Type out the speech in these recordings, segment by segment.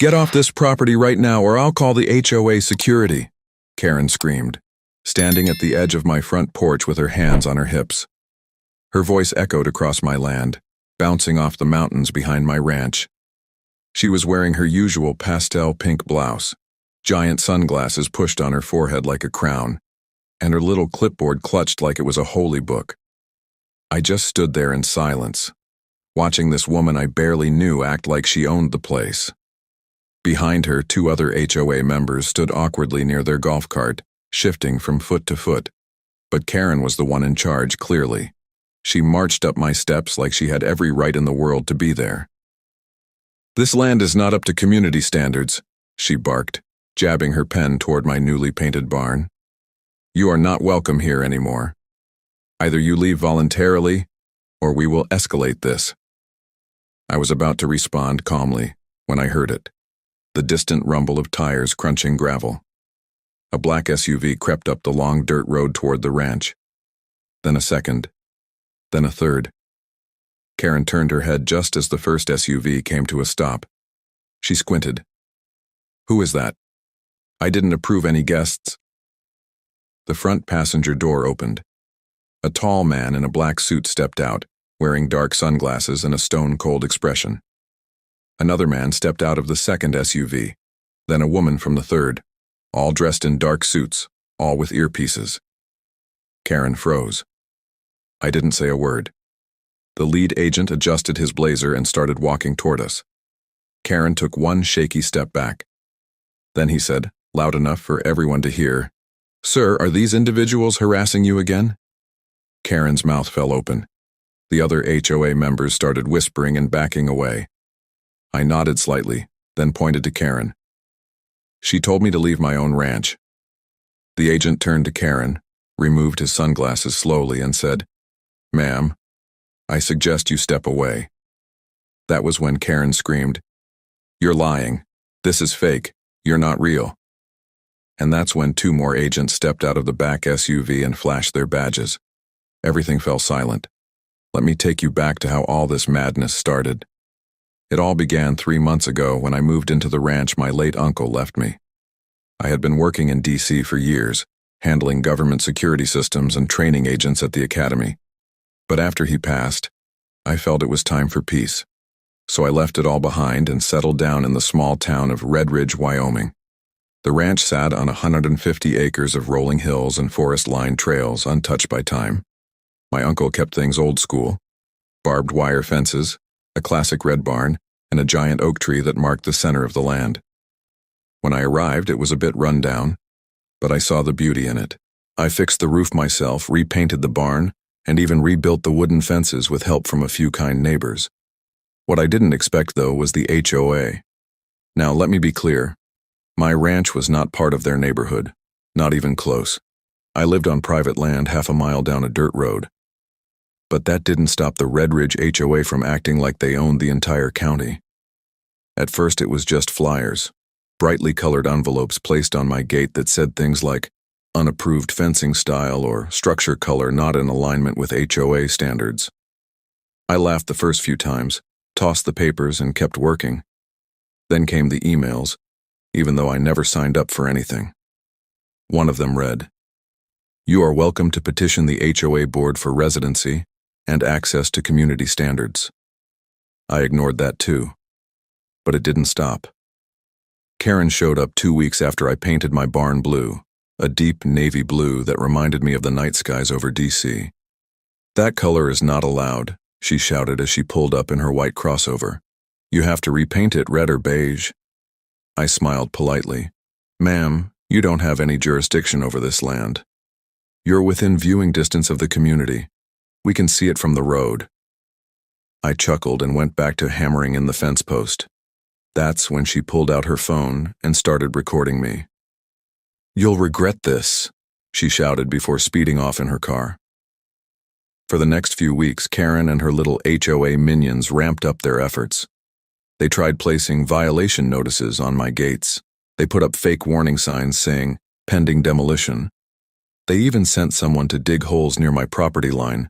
"Get off this property right now or I'll call the HOA security," Karen screamed, standing at the edge of my front porch with her hands on her hips. Her voice echoed across my land, bouncing off the mountains behind my ranch. She was wearing her usual pastel pink blouse, giant sunglasses pushed on her forehead like a crown, and her little clipboard clutched like it was a holy book. I just stood there in silence, watching this woman I barely knew act like she owned the place. Behind her, 2 other HOA members stood awkwardly near their golf cart, shifting from foot to foot. But Karen was the one in charge, clearly. She marched up my steps like she had every right in the world to be there. "This land is not up to community standards," she barked, jabbing her pen toward my newly painted barn. "You are not welcome here anymore. Either you leave voluntarily, or we will escalate this." I was about to respond calmly when I heard it. The distant rumble of tires crunching gravel. A black SUV crept up the long dirt road toward the ranch. Then a second. Then a third. Karen turned her head just as the first SUV came to a stop. She squinted. "Who is that? I didn't approve any guests." The front passenger door opened. A tall man in a black suit stepped out, wearing dark sunglasses and a stone-cold expression. Another man stepped out of the second SUV, then a woman from the third, all dressed in dark suits, all with earpieces. Karen froze. I didn't say a word. The lead agent adjusted his blazer and started walking toward us. Karen took one shaky step back. Then he said, loud enough for everyone to hear, "Sir, are these individuals harassing you again?" Karen's mouth fell open. The other HOA members started whispering and backing away. I nodded slightly, then pointed to Karen. "She told me to leave my own ranch." The agent turned to Karen, removed his sunglasses slowly, and said, "Ma'am, I suggest you step away." That was when Karen screamed, "You're lying. This is fake. You're not real." And that's when 2 more agents stepped out of the back SUV and flashed their badges. Everything fell silent. Let me take you back to how all this madness started. It all began 3 months ago when I moved into the ranch my late uncle left me. I had been working in DC for years, handling government security systems and training agents at the academy. But after he passed, I felt it was time for peace. So I left it all behind and settled down in the small town of Red Ridge, Wyoming. The ranch sat on 150 acres of rolling hills and forest-lined trails untouched by time. My uncle kept things old school: barbed wire fences, a classic red barn, and a giant oak tree that marked the center of the land. When I arrived, it was a bit run down, but I saw the beauty in it. I fixed the roof myself, repainted the barn, and even rebuilt the wooden fences with help from a few kind neighbors. What I didn't expect, though, was the HOA. Now, let me be clear. My ranch was not part of their neighborhood, not even close. I lived on private land 1/2 a mile down a dirt road. But that didn't stop the Red Ridge HOA from acting like they owned the entire county. At first, it was just flyers, brightly colored envelopes placed on my gate that said things like unapproved fencing style or structure color not in alignment with HOA standards. I laughed the first few times, tossed the papers, and kept working. Then came the emails, even though I never signed up for anything. One of them read, "You are welcome to petition the HOA board for residency and access to community standards." I ignored that too, but it didn't stop. Karen showed up 2 weeks after I painted my barn blue, a deep navy blue that reminded me of the night skies over DC. "That color is not allowed," she shouted as she pulled up in her white crossover. "You have to repaint it red or beige." I smiled politely. "Ma'am, you don't have any jurisdiction over this land. You're within viewing distance of the community. We can see it from the road." I chuckled and went back to hammering in the fence post. That's when she pulled out her phone and started recording me. "You'll regret this," she shouted before speeding off in her car. For the next few weeks, Karen and her little HOA minions ramped up their efforts. They tried placing violation notices on my gates. They put up fake warning signs saying, "Pending demolition." They even sent someone to dig holes near my property line,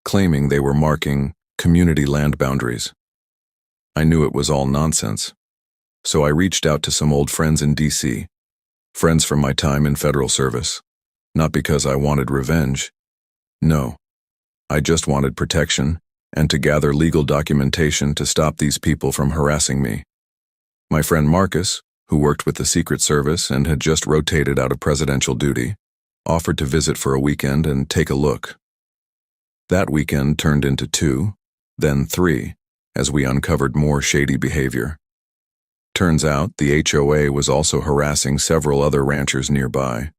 claiming they were marking community land boundaries. I knew it was all nonsense. So I reached out to some old friends in DC, friends from my time in federal service. Not because I wanted revenge. No, I just wanted protection and to gather legal documentation to stop these people from harassing me. My friend Marcus, who worked with the Secret Service and had just rotated out of presidential duty, offered to visit for a weekend and take a look. That weekend turned into 2, then 3, as we uncovered more shady behavior. Turns out the HOA was also harassing several other ranchers nearby,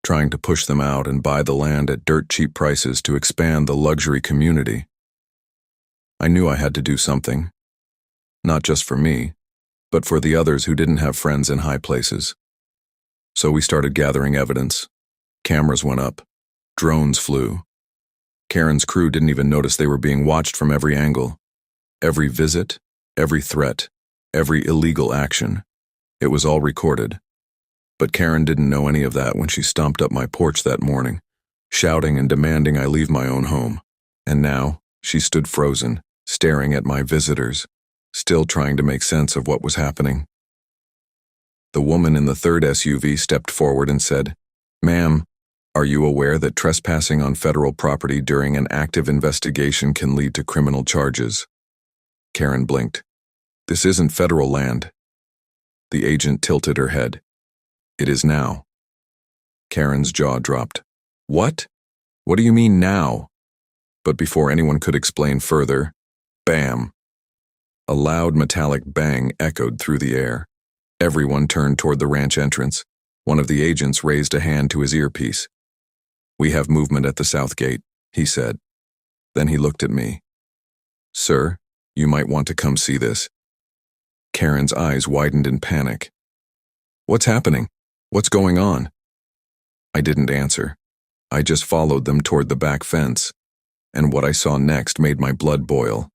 trying to push them out and buy the land at dirt-cheap prices to expand the luxury community. I knew I had to do something, not just for me, but for the others who didn't have friends in high places. So we started gathering evidence. Cameras went up. Drones flew. Karen's crew didn't even notice they were being watched from every angle. Every visit, every threat, every illegal action. It was all recorded. But Karen didn't know any of that when she stomped up my porch that morning, shouting and demanding I leave my own home. And now, she stood frozen, staring at my visitors, still trying to make sense of what was happening. The woman in the third SUV stepped forward and said, "Ma'am, are you aware that trespassing on federal property during an active investigation can lead to criminal charges?" Karen blinked. "This isn't federal land." The agent tilted her head. "It is now." Karen's jaw dropped. "What? What do you mean now?" But before anyone could explain further, bam! A loud metallic bang echoed through the air. Everyone turned toward the ranch entrance. One of the agents raised a hand to his earpiece. "We have movement at the south gate," he said. Then he looked at me. "Sir, you might want to come see this." Karen's eyes widened in panic. "What's happening? What's going on?" I didn't answer. I just followed them toward the back fence. And what I saw next made my blood boil.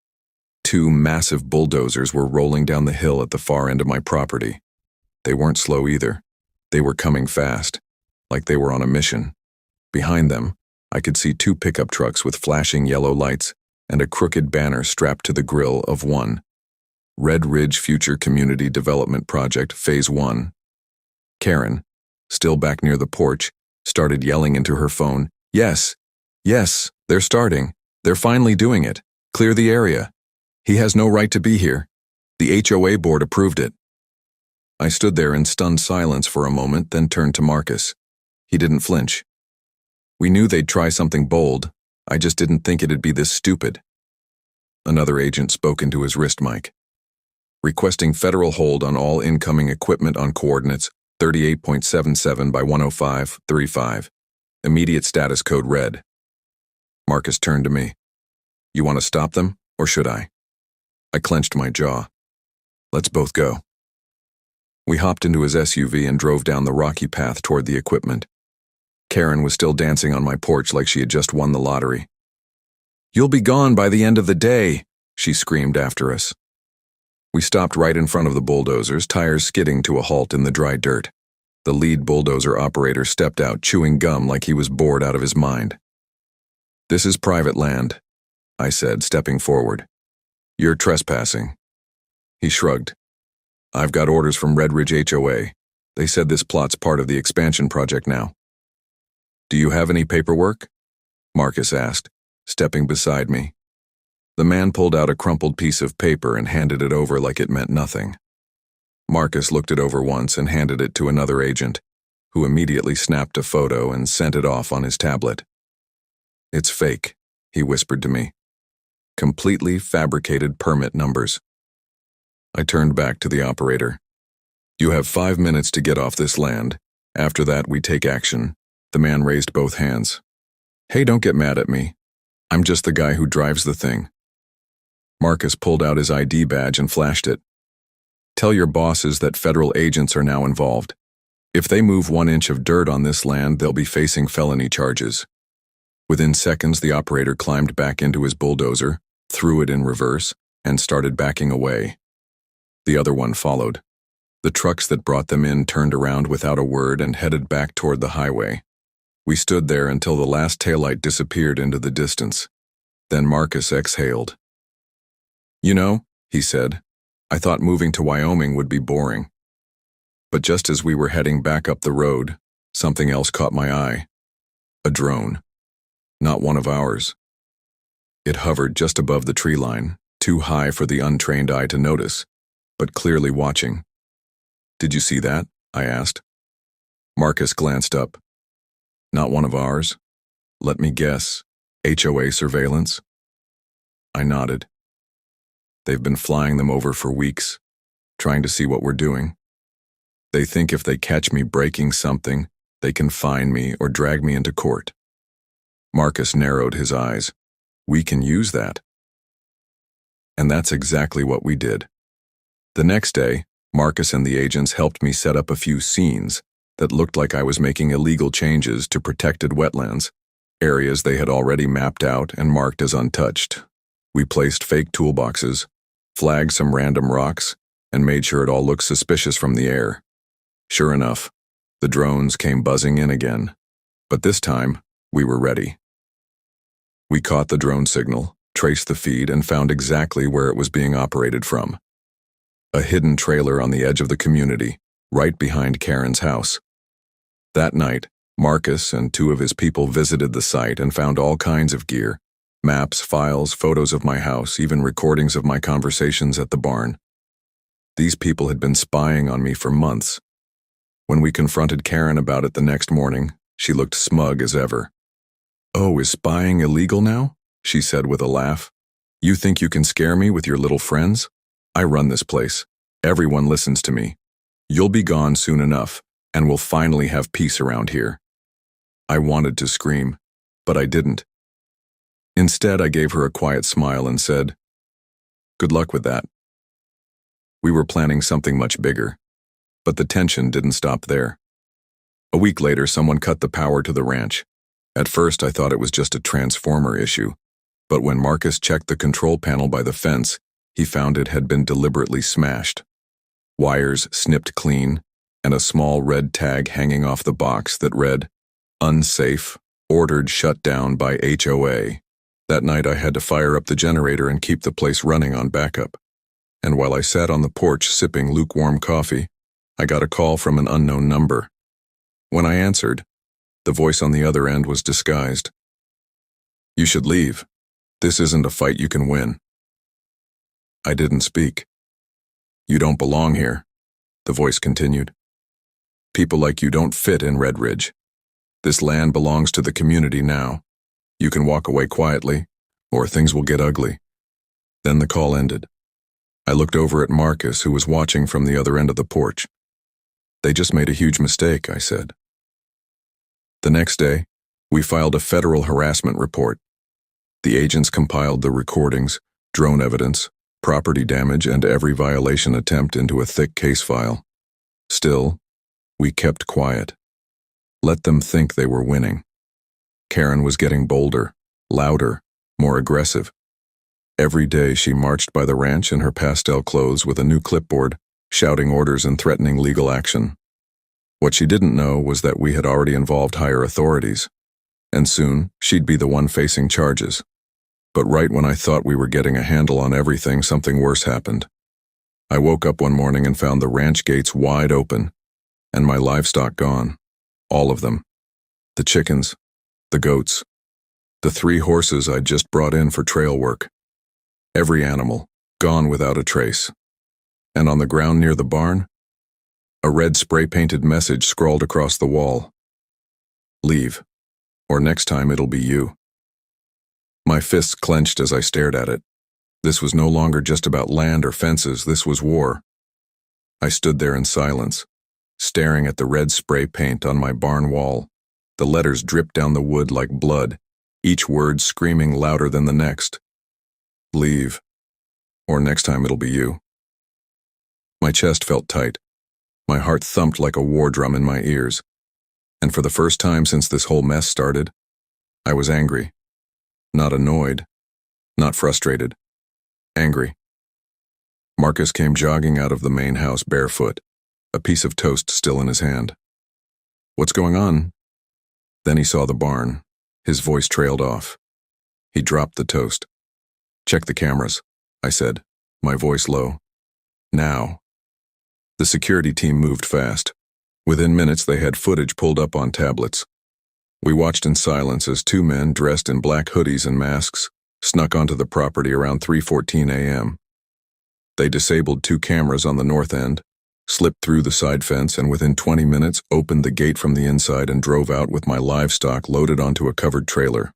2 massive bulldozers were rolling down the hill at the far end of my property. They weren't slow either. They were coming fast, like they were on a mission. Behind them, I could see 2 pickup trucks with flashing yellow lights and a crooked banner strapped to the grill of one. Red Ridge Future Community Development Project Phase 1. Karen, still back near the porch, started yelling into her phone, "Yes, yes, they're starting. They're finally doing it. Clear the area. He has no right to be here. The HOA board approved it." I stood there in stunned silence for a moment, then turned to Marcus. He didn't flinch. "We knew they'd try something bold. I just didn't think it'd be this stupid." Another agent spoke into his wrist mic. "Requesting federal hold on all incoming equipment on coordinates 38.77 by 105.35. Immediate status code red." Marcus turned to me. "You want to stop them, or should I?" I clenched my jaw. "Let's both go." We hopped into his SUV and drove down the rocky path toward the equipment. Karen was still dancing on my porch like she had just won the lottery. "You'll be gone by the end of the day," she screamed after us. We stopped right in front of the bulldozers, tires skidding to a halt in the dry dirt. The lead bulldozer operator stepped out, chewing gum like he was bored out of his mind. "This is private land," I said, stepping forward. "You're trespassing." He shrugged. "I've got orders from Red Ridge HOA. They said this plot's part of the expansion project now." "Do you have any paperwork?" Marcus asked, stepping beside me. The man pulled out a crumpled piece of paper and handed it over like it meant nothing. Marcus looked it over once and handed it to another agent, who immediately snapped a photo and sent it off on his tablet. "It's fake," he whispered to me. "Completely fabricated permit numbers." I turned back to the operator. "You have 5 minutes to get off this land. After that, we take action." The man raised both hands. "Hey, don't get mad at me. I'm just the guy who drives the thing." Marcus pulled out his ID badge and flashed it. "Tell your bosses that federal agents are now involved. If they move 1 inch of dirt on this land, they'll be facing felony charges." Within seconds, the operator climbed back into his bulldozer, threw it in reverse, and started backing away. The other one followed. The trucks that brought them in turned around without a word and headed back toward the highway. We stood there until the last taillight disappeared into the distance. Then Marcus exhaled. "You know," he said, I thought moving to Wyoming would be boring. But just as we were heading back up the road, something else caught my eye. A drone. Not one of ours. It hovered just above the tree line, too high for the untrained eye to notice, but clearly watching. "Did you see that?" I asked. Marcus glanced up. "Not one of ours? Let me guess. HOA surveillance?" I nodded. "They've been flying them over for weeks, trying to see what we're doing. They think if they catch me breaking something, they can fine me or drag me into court." Marcus narrowed his eyes. "We can use that." And that's exactly what we did. The next day, Marcus and the agents helped me set up a few scenes that looked like I was making illegal changes to protected wetlands, areas they had already mapped out and marked as untouched. We placed fake toolboxes, flagged some random rocks, and made sure it all looked suspicious from the air. Sure enough, the drones came buzzing in again, but this time, we were ready. We caught the drone signal, traced the feed, and found exactly where it was being operated from. A hidden trailer on the edge of the community, right behind Karen's house. That night, Marcus and two of his people visited the site and found all kinds of gear: maps, files, photos of my house, even recordings of my conversations at the barn. These people had been spying on me for months. When we confronted Karen about it the next morning, she looked smug as ever. "Oh, is spying illegal now?" she said with a laugh. "You think you can scare me with your little friends? I run this place. Everyone listens to me. You'll be gone soon enough, and we'll finally have peace around here." I wanted to scream, but I didn't. Instead, I gave her a quiet smile and said, "Good luck with that." We were planning something much bigger, but the tension didn't stop there. A week later, someone cut the power to the ranch. At first, I thought it was just a transformer issue, but when Marcus checked the control panel by the fence, he found it had been deliberately smashed. Wires snipped clean, and a small red tag hanging off the box that read, "Unsafe, ordered shut down by HOA." That night I had to fire up the generator and keep the place running on backup. And while I sat on the porch sipping lukewarm coffee, I got a call from an unknown number. When I answered, the voice on the other end was disguised. "You should leave. This isn't a fight you can win." I didn't speak. "You don't belong here," the voice continued. "People like you don't fit in Red Ridge. This land belongs to the community now. You can walk away quietly, or things will get ugly." Then the call ended. I looked over at Marcus, who was watching from the other end of the porch. "They just made a huge mistake," I said. The next day, we filed a federal harassment report. The agents compiled the recordings, drone evidence, property damage, and every violation attempt into a thick case file. Still, we kept quiet. Let them think they were winning. Karen was getting bolder, louder, more aggressive. Every day she marched by the ranch in her pastel clothes with a new clipboard, shouting orders and threatening legal action. What she didn't know was that we had already involved higher authorities, and soon she'd be the one facing charges. But right when I thought we were getting a handle on everything, something worse happened. I woke up one morning and found the ranch gates wide open, and my livestock gone. All of them. The chickens, the goats, the 3 horses I'd just brought in for trail work. Every animal, gone without a trace. And on the ground near the barn, a red spray-painted message scrawled across the wall. "Leave, or next time it'll be you." My fists clenched as I stared at it. This was no longer just about land or fences, this was war. I stood there in silence, staring at the red spray paint on my barn wall. The letters dripped down the wood like blood, each word screaming louder than the next. "Leave, or next time it'll be you." My chest felt tight. My heart thumped like a war drum in my ears. And for the first time since this whole mess started, I was angry. Not annoyed. Not frustrated. Angry. Marcus came jogging out of the main house barefoot, a piece of toast still in his hand. "What's going on?" Then he saw the barn. His voice trailed off. He dropped the toast. "Check the cameras," I said, my voice low. Now. The security team moved fast. Within minutes, they had footage pulled up on tablets. We watched in silence as two men dressed in black hoodies and masks snuck onto the property around 3:14 a.m. They disabled two cameras on the north end, slipped through the side fence, and within 20 minutes opened the gate from the inside and drove out with my livestock loaded onto a covered trailer.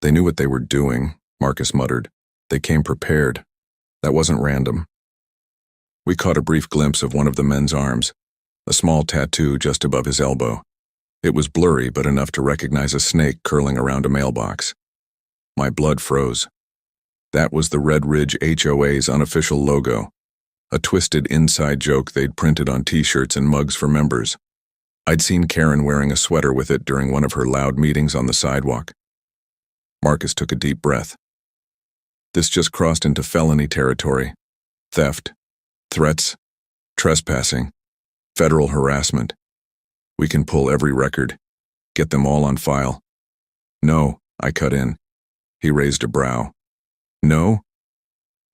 They knew what they were doing, Marcus muttered. They came prepared. That wasn't random. We caught a brief glimpse of one of the men's arms, a small tattoo just above his elbow. It was blurry, but enough to recognize a snake curling around a mailbox. My blood froze. That was the Red Ridge HOA's unofficial logo, a twisted inside joke they'd printed on t-shirts and mugs for members. I'd seen Karen wearing a sweater with it during one of her loud meetings on the sidewalk. Marcus took a deep breath. This just crossed into felony territory. Theft, threats, trespassing, federal harassment. We can pull every record, get them all on file. No, I cut in. He raised a brow. No?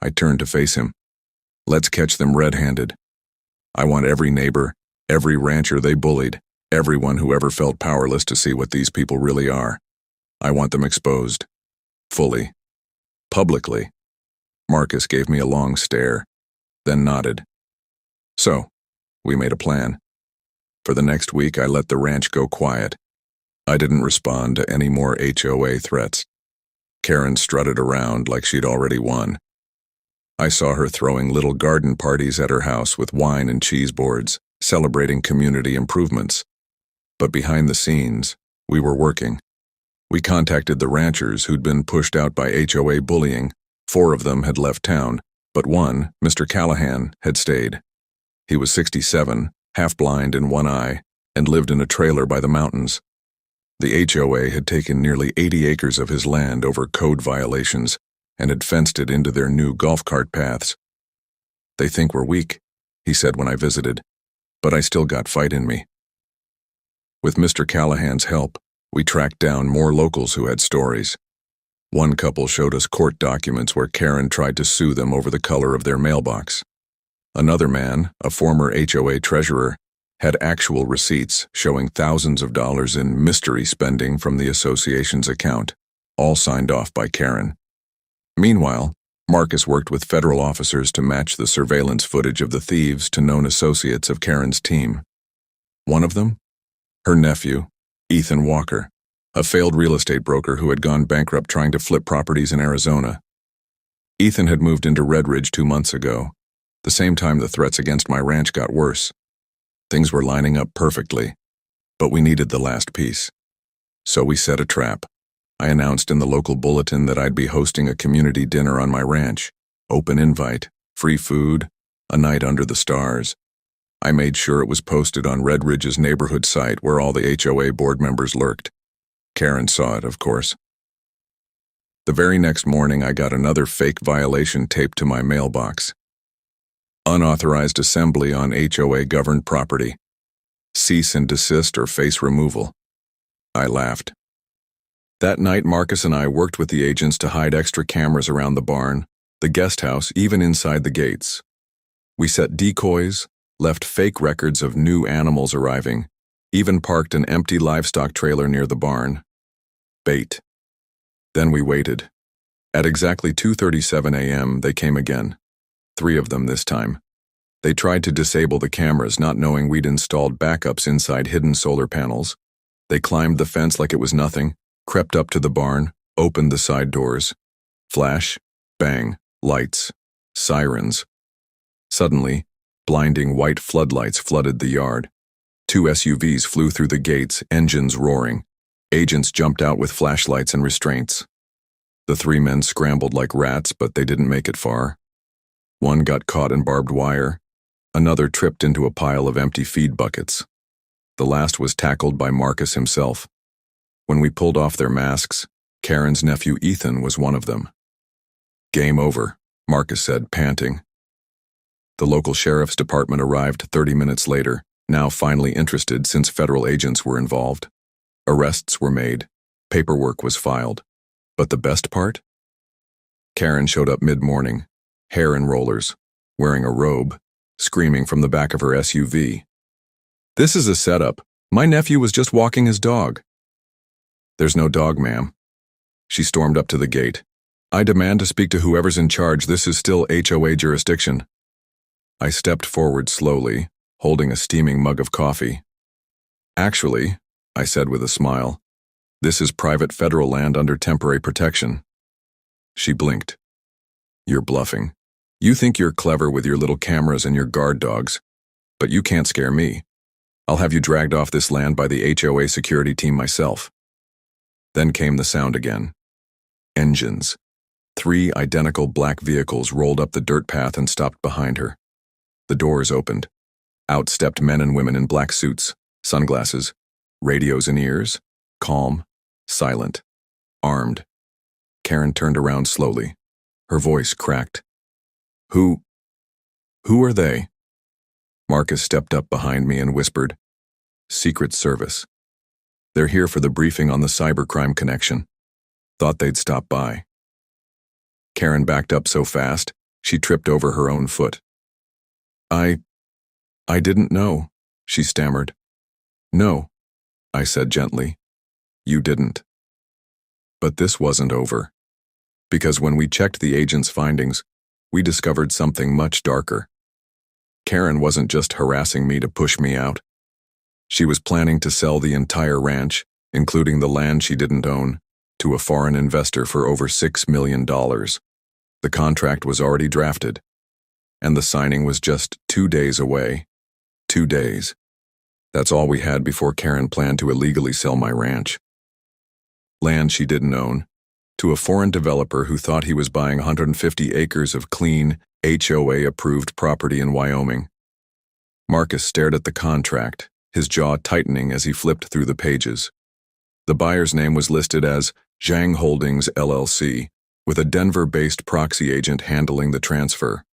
I turned to face him. Let's catch them red-handed. I want every neighbor, every rancher they bullied, everyone who ever felt powerless to see what these people really are. I want them exposed. Fully. Publicly. Marcus gave me a long stare, then nodded. So, we made a plan. For the next week, I let the ranch go quiet. I didn't respond to any more HOA threats. Karen strutted around like she'd already won. I saw her throwing little garden parties at her house with wine and cheese boards, celebrating community improvements. But behind the scenes, we were working. We contacted the ranchers who'd been pushed out by HOA bullying. 4 of them had left town, but one, Mr. Callahan, had stayed. He was 67, half-blind in one eye, and lived in a trailer by the mountains. The HOA had taken nearly 80 acres of his land over code violations and had fenced it into their new golf cart paths. They think we're weak, he said when I visited, but I still got fight in me. With Mr. Callahan's help, we tracked down more locals who had stories. One couple showed us court documents where Karen tried to sue them over the color of their mailbox. Another man, a former HOA treasurer, had actual receipts showing thousands of dollars in mystery spending from the association's account, all signed off by Karen. Meanwhile, Marcus worked with federal officers to match the surveillance footage of the thieves to known associates of Karen's team. One of them? Her nephew, Ethan Walker, a failed real estate broker who had gone bankrupt trying to flip properties in Arizona. Ethan had moved into Red Ridge 2 months ago, the same time the threats against my ranch got worse. Things were lining up perfectly, but we needed the last piece. So we set a trap. I announced in the local bulletin that I'd be hosting a community dinner on my ranch, open invite, free food, a night under the stars. I made sure it was posted on Red Ridge's neighborhood site where all the HOA board members lurked. Karen saw it, of course. The very next morning, I got another fake violation taped to my mailbox. Unauthorized assembly on HOA-governed property. Cease and desist or face removal. I laughed. That night, Marcus and I worked with the agents to hide extra cameras around the barn, the guest house, even inside the gates. We set decoys, left fake records of new animals arriving, even parked an empty livestock trailer near the barn. Bait. Then we waited. At exactly 2:37 a.m., they came again. 3 of them this time. They tried to disable the cameras, not knowing we'd installed backups inside hidden solar panels. They climbed the fence like it was nothing, crept up to the barn, opened the side doors. Flash, bang, lights, sirens. Suddenly, blinding white floodlights flooded the yard. 2 SUVs flew through the gates, engines roaring. Agents jumped out with flashlights and restraints. The 3 men scrambled like rats, but they didn't make it far. One got caught in barbed wire. Another tripped into a pile of empty feed buckets. The last was tackled by Marcus himself. When we pulled off their masks, Karen's nephew Ethan was one of them. Game over, Marcus said, panting. The local sheriff's department arrived 30 minutes later, now finally interested since federal agents were involved. Arrests were made. Paperwork was filed. But the best part? Karen showed up mid-morning, hair in rollers, wearing a robe, screaming from the back of her SUV. "This is a setup. My nephew was just walking his dog." "There's no dog, ma'am." She stormed up to the gate. "I demand to speak to whoever's in charge. This is still HOA jurisdiction." I stepped forward slowly, holding a steaming mug of coffee. "Actually," I said with a smile, "this is private federal land under temporary protection." She blinked. "You're bluffing. You think you're clever with your little cameras and your guard dogs, but you can't scare me. I'll have you dragged off this land by the HOA security team myself." Then came the sound again. Engines. 3 identical black vehicles rolled up the dirt path and stopped behind her. The doors opened. Out stepped men and women in black suits, sunglasses, radios in ears, calm, silent, armed. Karen turned around slowly. Her voice cracked. Who are they?" Marcus stepped up behind me and whispered, "Secret Service. They're here for the briefing on the cybercrime connection. Thought they'd stop by." Karen backed up so fast, she tripped over her own foot. I didn't know," she stammered. "No," I said gently. "You didn't." But this wasn't over. Because when we checked the agent's findings, we discovered something much darker. Karen wasn't just harassing me to push me out. She was planning to sell the entire ranch, including the land she didn't own, to a foreign investor for over $6 million. The contract was already drafted, and the signing was just 2 days away. 2 days. That's all we had before Karen planned to illegally sell my ranch. Land she didn't own, to a foreign developer who thought he was buying 150 acres of clean, HOA-approved property in Wyoming. Marcus stared at the contract, his jaw tightening as he flipped through the pages. The buyer's name was listed as Zhang Holdings, LLC, with a Denver-based proxy agent handling the transfer.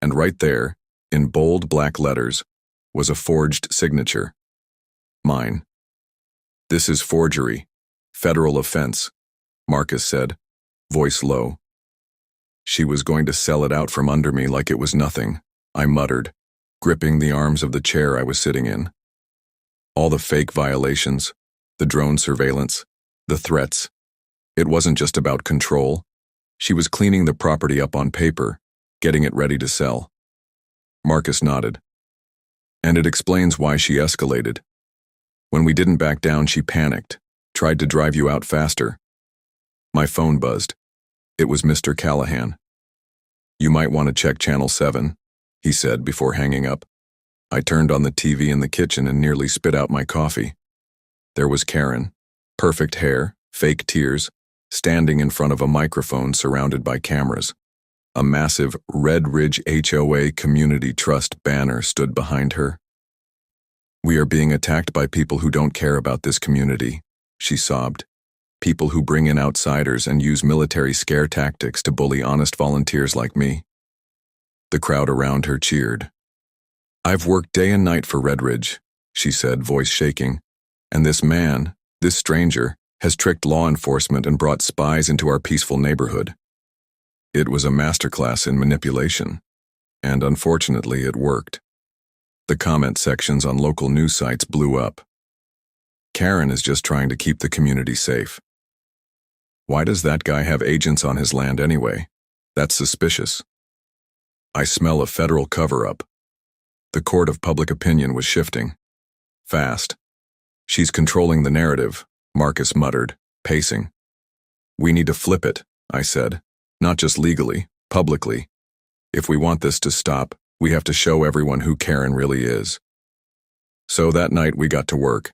And right there, in bold black letters, was a forged signature. Mine. "This is forgery. Federal offense," Marcus said, voice low. "She was going to sell it out from under me like it was nothing," I muttered, gripping the arms of the chair I was sitting in. All the fake violations, the drone surveillance, the threats. It wasn't just about control. She was cleaning the property up on paper, getting it ready to sell. Marcus nodded. "And it explains why she escalated. When we didn't back down, she panicked, tried to drive you out faster." My phone buzzed. It was Mr. Callahan. "You might want to check Channel 7, he said before hanging up. I turned on the TV in the kitchen and nearly spit out my coffee. There was Karen, perfect hair, fake tears, standing in front of a microphone surrounded by cameras. A massive Red Ridge HOA Community Trust banner stood behind her. "We are being attacked by people who don't care about this community," she sobbed. "People who bring in outsiders and use military scare tactics to bully honest volunteers like me." The crowd around her cheered. "I've worked day and night for Red Ridge," she said, voice shaking. "And this man, this stranger, has tricked law enforcement and brought spies into our peaceful neighborhood." It was a masterclass in manipulation, and unfortunately it worked. The comment sections on local news sites blew up. "Karen is just trying to keep the community safe. Why does that guy have agents on his land anyway? That's suspicious." I smell a federal cover-up. The court of public opinion was shifting. Fast. "She's controlling the narrative," Marcus muttered, pacing. "We need to flip it," I said. "Not just legally, publicly. If we want this to stop, we have to show everyone who Karen really is." So that night we got to work.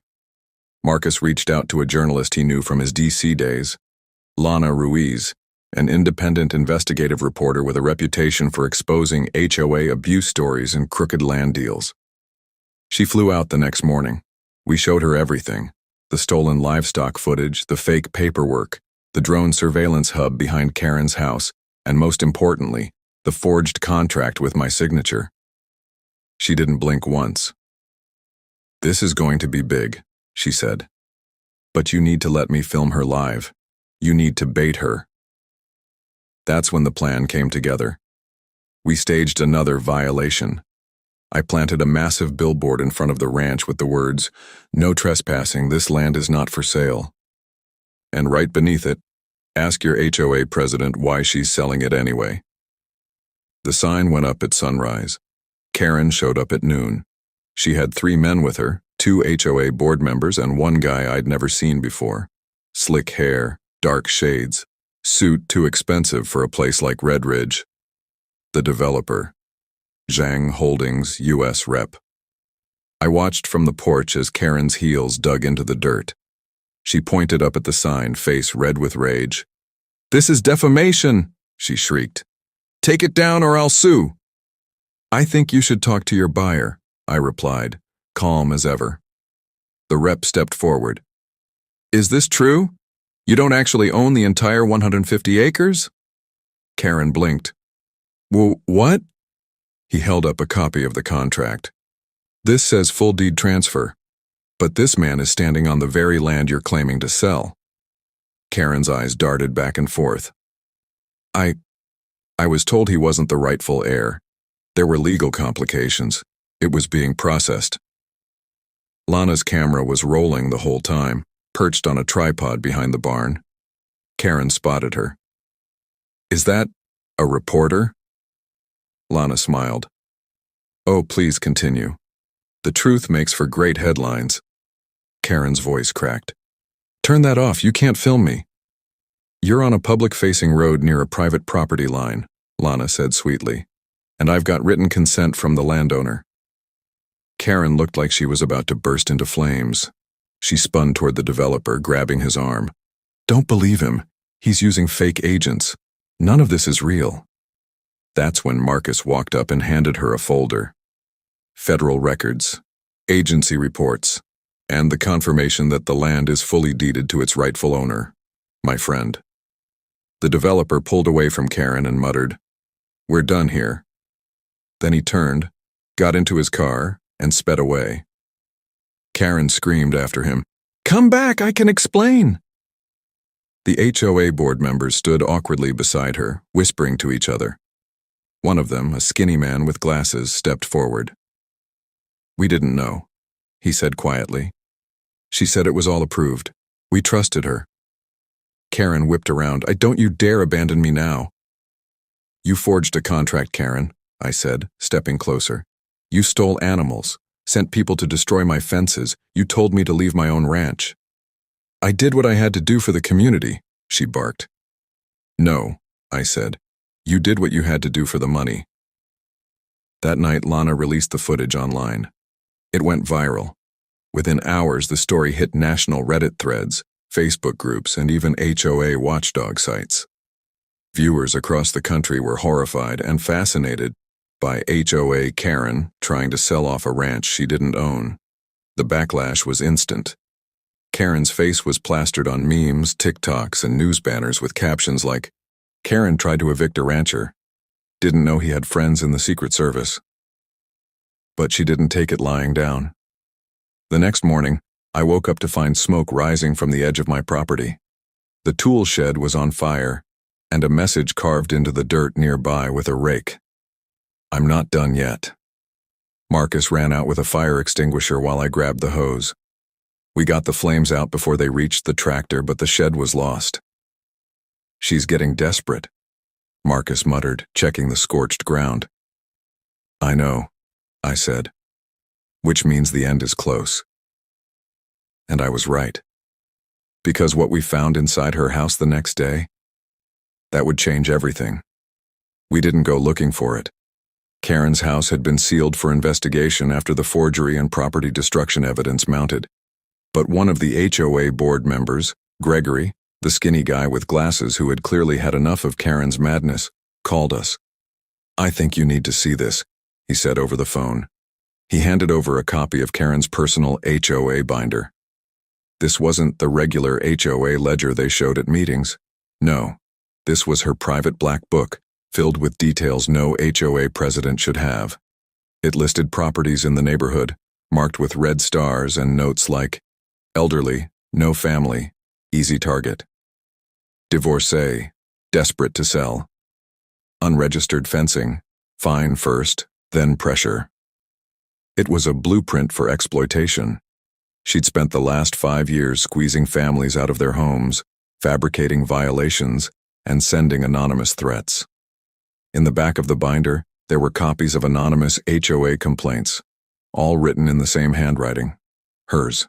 Marcus reached out to a journalist he knew from his DC days, Lana Ruiz, an independent investigative reporter with a reputation for exposing HOA abuse stories and crooked land deals. She flew out the next morning. We showed her everything: the stolen livestock footage, the fake paperwork, the drone surveillance hub behind Karen's house, and most importantly, the forged contract with my signature. She didn't blink once. "This is going to be big," she said. "But you need to let me film her live. You need to bait her." That's when the plan came together. We staged another violation. I planted a massive billboard in front of the ranch with the words, "No trespassing, this land is not for sale." And right beneath it, "Ask your HOA president why she's selling it anyway." The sign went up at sunrise. Karen showed up at noon. She had 3 men with her, 2 HOA board members and 1 guy I'd never seen before. Slick hair, dark shades, suit too expensive for a place like Red Ridge. The developer, Zhang Holdings U.S. rep. I watched from the porch as Karen's heels dug into the dirt. She pointed up at the sign, face red with rage. "This is defamation," she shrieked. "Take it down or I'll sue." "I think you should talk to your buyer," I replied, calm as ever. The rep stepped forward. "Is this true? You don't actually own the entire 150 acres? Karen blinked. What?" He held up a copy of the contract. "This says full deed transfer, but this man is standing on the very land you're claiming to sell." Karen's eyes darted back and forth. I was told he wasn't the rightful heir. There were legal complications. It was being processed." Lana's camera was rolling the whole time, perched on a tripod behind the barn. Karen spotted her. "Is that a reporter?" Lana smiled. "Oh, please continue. The truth makes for great headlines." Karen's voice cracked. "Turn that off, you can't film me." "You're on a public-facing road near a private property line," Lana said sweetly, "and I've got written consent from the landowner." Karen looked like she was about to burst into flames. She spun toward the developer, grabbing his arm. "Don't believe him. He's using fake agents. None of this is real." That's when Marcus walked up and handed her a folder. Federal records, agency reports, and the confirmation that the land is fully deeded to its rightful owner, my friend. The developer pulled away from Karen and muttered, "We're done here." Then he turned, got into his car, and sped away. Karen screamed after him, "Come back, I can explain." The HOA board members stood awkwardly beside her, whispering to each other. One of them, a skinny man with glasses, stepped forward. "We didn't know," he said quietly. "She said it was all approved. We trusted her." Karen whipped around. "Don't you dare abandon me now." "You forged a contract, Karen," I said, stepping closer. "You stole animals, sent people to destroy my fences. You told me to leave my own ranch." "I did what I had to do for the community," she barked. "No," I said. "You did what you had to do for the money." That night, Lana released the footage online. It went viral. Within hours, the story hit national Reddit threads, Facebook groups, and even HOA watchdog sites. Viewers across the country were horrified and fascinated by HOA Karen trying to sell off a ranch she didn't own. The backlash was instant. Karen's face was plastered on memes, TikToks, and news banners with captions like, "Karen tried to evict a rancher. Didn't know he had friends in the Secret Service." But she didn't take it lying down. The next morning, I woke up to find smoke rising from the edge of my property. The tool shed was on fire, and a message carved into the dirt nearby with a rake. "I'm not done yet." Marcus ran out with a fire extinguisher while I grabbed the hose. We got the flames out before they reached the tractor, but the shed was lost. "She's getting desperate," Marcus muttered, checking the scorched ground. "I know," I said, "which means the end is close." And I was right. Because what we found inside her house the next day, that would change everything. We didn't go looking for it. Karen's house had been sealed for investigation after the forgery and property destruction evidence mounted. But one of the HOA board members, Gregory, the skinny guy with glasses who had clearly had enough of Karen's madness, called us. "I think you need to see this," he said over the phone. He handed over a copy of Karen's personal HOA binder. This wasn't the regular HOA ledger they showed at meetings. No, this was her private black book, filled with details no HOA president should have. It listed properties in the neighborhood, marked with red stars and notes like, "Elderly, no family, easy target. Divorcee, desperate to sell. Unregistered fencing, Fine first, then pressure. It was a blueprint for exploitation. She'd spent the last 5 years squeezing families out of their homes, fabricating violations, and sending anonymous threats. In the back of the binder, there were copies of anonymous HOA complaints, all written in the same handwriting, hers.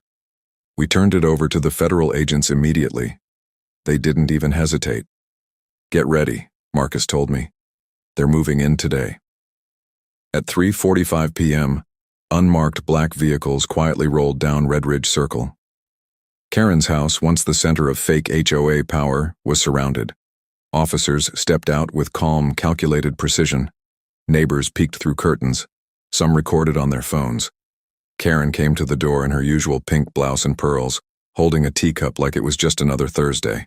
We turned it over to the federal agents immediately. They didn't even hesitate. "Get ready," Marcus told me. "They're moving in today." At 3:45 p.m., unmarked black vehicles quietly rolled down Red Ridge Circle. Karen's house, once the center of fake HOA power, was surrounded. Officers stepped out with calm, calculated precision. Neighbors peeked through curtains. Some recorded on their phones. Karen came to the door in her usual pink blouse and pearls, holding a teacup like it was just another Thursday.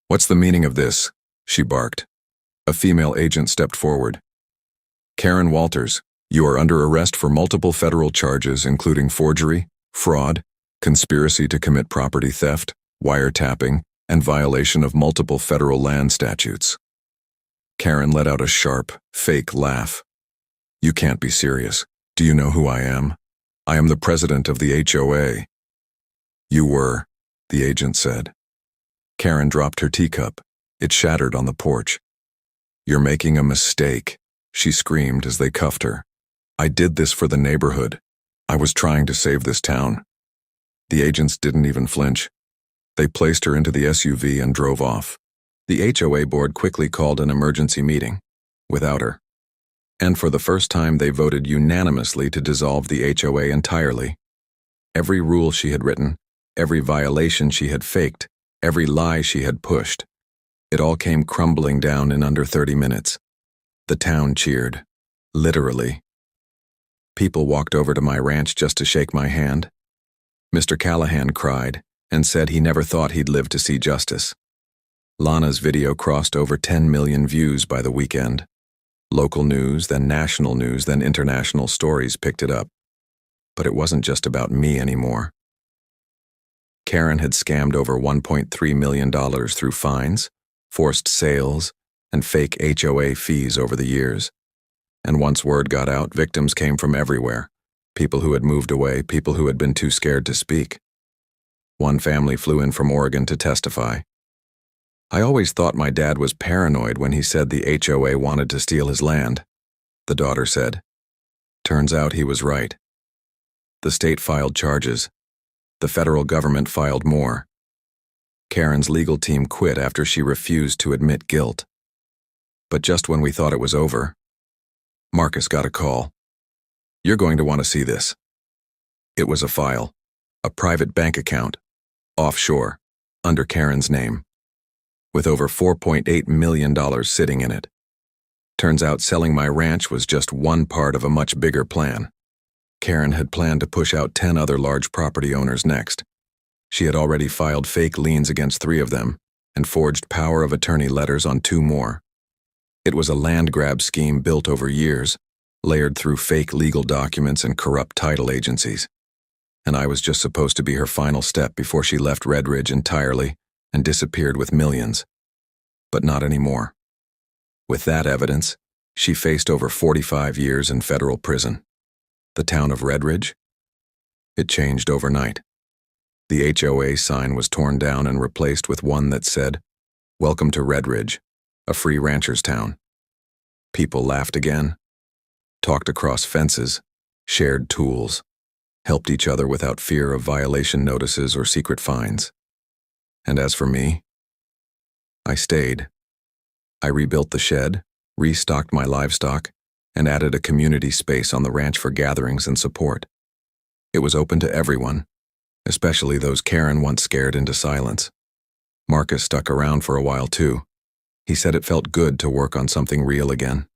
"What's the meaning of this?" she barked. A female agent stepped forward. "Karen Walters, you are under arrest for multiple federal charges including forgery, fraud, conspiracy to commit property theft, wiretapping, and violation of multiple federal land statutes." Karen let out a sharp, fake laugh. "You can't be serious. Do you know who I am? I am the president of the HOA. "You were," the agent said. Karen dropped her teacup. It shattered on the porch. "You're making a mistake," she screamed as they cuffed her. "I did this for the neighborhood. I was trying to save this town." The agents didn't even flinch. They placed her into the SUV and drove off. The HOA board quickly called an emergency meeting, without her. And for the first time they voted unanimously to dissolve the HOA entirely. Every rule she had written, every violation she had faked, every lie she had pushed, it all came crumbling down in under 30 minutes. The town cheered, literally. People walked over to my ranch just to shake my hand. Mr. Callahan cried and said he never thought he'd live to see justice. Lana's video crossed over 10 million views by the weekend. Local news, then national news, then international stories picked it up. But it wasn't just about me anymore. Karen had scammed over $1.3 million through fines, forced sales, and fake HOA fees over the years. And once word got out, victims came from everywhere. People who had moved away, people who had been too scared to speak. One family flew in from Oregon to testify. "I always thought my dad was paranoid when he said the HOA wanted to steal his land," the daughter said. Turns out he was right. The state filed charges. The federal government filed more. Karen's legal team quit after she refused to admit guilt. But just when we thought it was over, Marcus got a call. "You're going to want to see this." It was a file, a private bank account, offshore, under Karen's name, with over $4.8 million sitting in it. Turns out selling my ranch was just one part of a much bigger plan. Karen had planned to push out 10 other large property owners next. She had already filed fake liens against 3 of them and forged power of attorney letters on 2 more. It was a land grab scheme built over years, layered through fake legal documents and corrupt title agencies. And I was just supposed to be her final step before she left Red Ridge entirely and disappeared with millions. But not anymore. With that evidence, she faced over 45 years in federal prison. The town of Red Ridge? It changed overnight. The HOA sign was torn down and replaced with one that said, "Welcome to Red Ridge, a free rancher's town." People laughed again, talked across fences, shared tools, helped each other without fear of violation notices or secret fines. And as for me, I stayed. I rebuilt the shed, restocked my livestock, and added a community space on the ranch for gatherings and support. It was open to everyone, especially those Karen once scared into silence. Marcus stuck around for a while too. He said it felt good to work on something real again.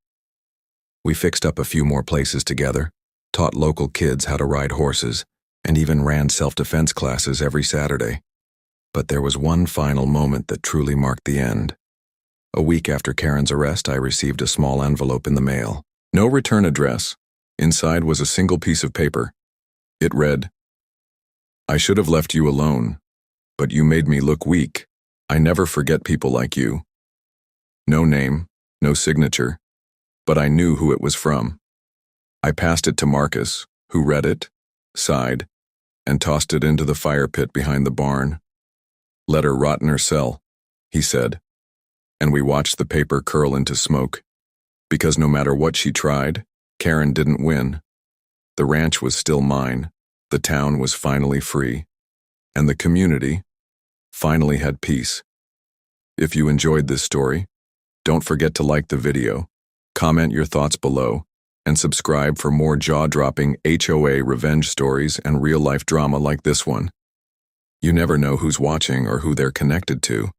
We fixed up a few more places together, taught local kids how to ride horses, and even ran self-defense classes every Saturday. But there was one final moment that truly marked the end. A week after Karen's arrest, I received a small envelope in the mail. No return address. Inside was a single piece of paper. It read, "I should have left you alone, but you made me look weak. I never forget people like you." No name, no signature, but I knew who it was from. I passed it to Marcus, who read it, sighed, and tossed it into the fire pit behind the barn. "Let her rot in her cell," he said, and we watched the paper curl into smoke. Because no matter what she tried, Karen didn't win. The ranch was still mine, the town was finally free, and the community finally had peace. If you enjoyed this story, don't forget to like the video, comment your thoughts below, and subscribe for more jaw-dropping HOA revenge stories and real-life drama like this one. You never know who's watching or who they're connected to.